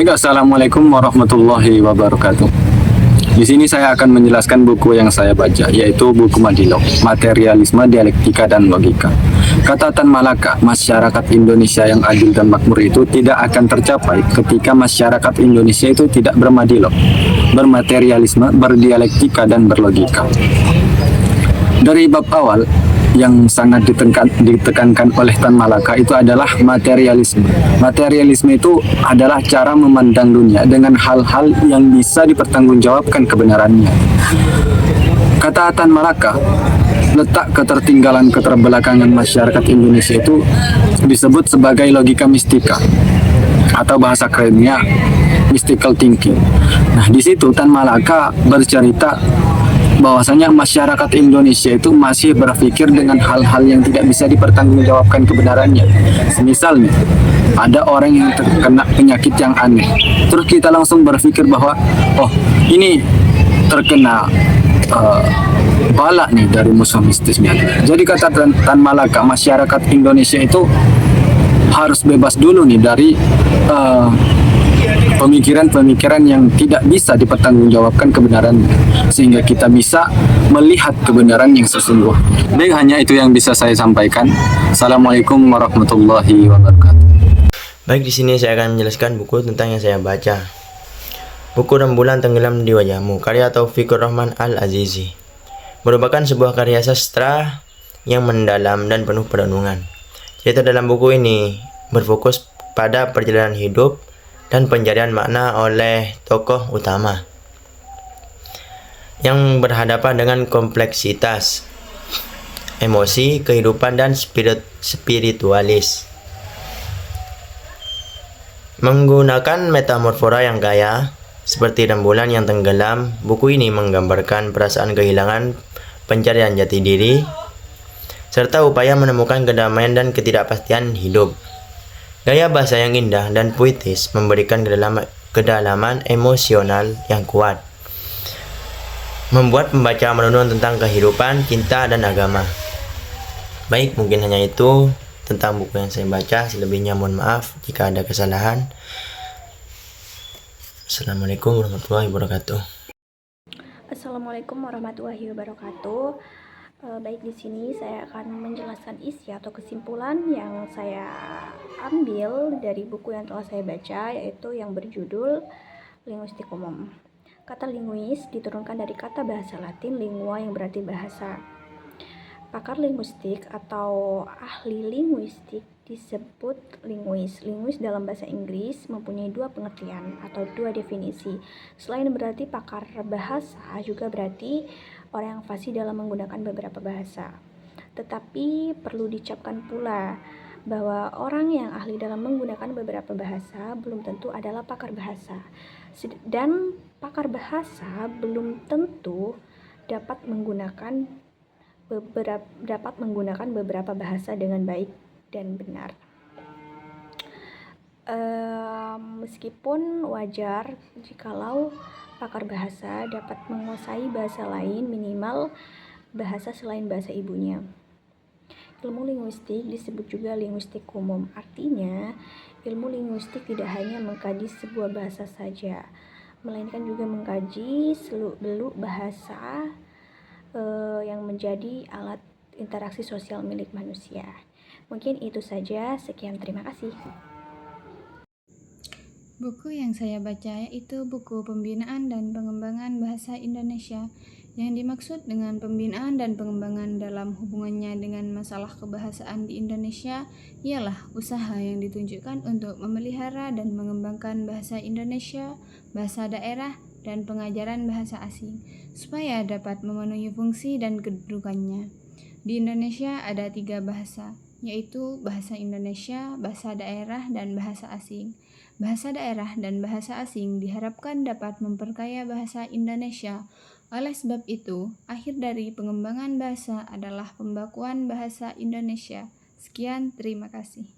Baik, assalamualaikum warahmatullahi wabarakatuh. Di sini saya akan menjelaskan buku yang saya baca, yaitu buku Madilog, Materialisme, Dialektika, dan Logika. Kata Tan Malaka, masyarakat Indonesia yang adil dan makmur itu tidak akan tercapai ketika masyarakat Indonesia itu tidak bermadilog, bermaterialisme, berdialektika, dan berlogika. Dari bab awal, yang sangat ditekankan oleh Tan Malaka itu adalah materialisme. Materialisme itu adalah cara memandang dunia dengan hal-hal yang bisa dipertanggungjawabkan kebenarannya. Kata Tan Malaka, letak keterbelakangan masyarakat Indonesia itu disebut sebagai logika mistika, atau bahasa kerennya mystical thinking. Nah, di situ Tan Malaka bercerita bahwasanya masyarakat Indonesia itu masih berpikir dengan hal-hal yang tidak bisa dipertanggungjawabkan kebenarannya. Semisal nih, ada orang yang terkena penyakit yang aneh, terus kita langsung berpikir bahwa oh, ini terkena bala nih dari musuh mistisnya. Jadi kata Tan Malaka, masyarakat Indonesia itu harus bebas dulu nih dari pemikiran-pemikiran yang tidak bisa dipertanggungjawabkan kebenarannya, sehingga kita bisa melihat kebenaran yang sesungguhnya. Baik, hanya itu yang bisa saya sampaikan. Assalamualaikum warahmatullahi wabarakatuh. Baik, di sini saya akan menjelaskan buku tentang yang saya baca. Buku Rembulan Tenggelam di Wajahmu, karya Taufikur Rahman Al-Azizi, merupakan sebuah karya sastra yang mendalam dan penuh perenungan. Cerita dalam buku ini berfokus pada perjalanan hidup dan pencarian makna oleh tokoh utama yang berhadapan dengan kompleksitas emosi, kehidupan, dan spiritualis. Menggunakan metamorfora yang kaya, seperti rembulan yang tenggelam, buku ini menggambarkan perasaan kehilangan, pencarian jati diri, serta upaya menemukan kedamaian dan ketidakpastian hidup. Gaya bahasa yang indah dan puitis memberikan kedalaman emosional yang kuat, membuat pembaca merenung tentang kehidupan, cinta, dan agama. Baik, mungkin hanya itu tentang buku yang saya baca. Selebihnya mohon maaf jika ada kesalahan. Assalamualaikum warahmatullahi wabarakatuh. Assalamualaikum warahmatullahi wabarakatuh. Baik, di sini saya akan menjelaskan isi atau kesimpulan yang saya ambil dari buku yang telah saya baca, yaitu yang berjudul Linguistik Umum. Kata linguis diturunkan dari kata bahasa Latin lingua yang berarti bahasa. Pakar linguistik atau ahli linguistik disebut linguis. Linguis dalam bahasa Inggris mempunyai dua pengertian atau dua definisi. Selain berarti pakar bahasa, juga berarti orang yang fasih dalam menggunakan beberapa bahasa. Tetapi perlu dicapkan pula bahwa orang yang ahli dalam menggunakan beberapa bahasa belum tentu adalah pakar bahasa. Dan pakar bahasa belum tentu dapat menggunakan beberapa bahasa dengan baik dan benar. Meskipun wajar jikalau pakar bahasa dapat menguasai bahasa lain, minimal bahasa selain bahasa ibunya. Ilmu linguistik disebut juga linguistik umum. Artinya, ilmu linguistik tidak hanya mengkaji sebuah bahasa saja, melainkan juga mengkaji seluk-beluk bahasa yang menjadi alat interaksi sosial milik manusia. Mungkin itu saja. Sekian, terima kasih. Buku yang saya baca yaitu buku Pembinaan dan Pengembangan Bahasa Indonesia. Yang dimaksud dengan pembinaan dan pengembangan dalam hubungannya dengan masalah kebahasaan di Indonesia ialah usaha yang ditunjukkan untuk memelihara dan mengembangkan bahasa Indonesia, bahasa daerah, dan pengajaran bahasa asing, supaya dapat memenuhi fungsi dan kedudukannya. Di Indonesia ada 3 bahasa, yaitu bahasa Indonesia, bahasa daerah, dan bahasa asing. Bahasa daerah dan bahasa asing diharapkan dapat memperkaya bahasa Indonesia. Oleh sebab itu, akhir dari pengembangan bahasa adalah pembakuan bahasa Indonesia. Sekian, terima kasih.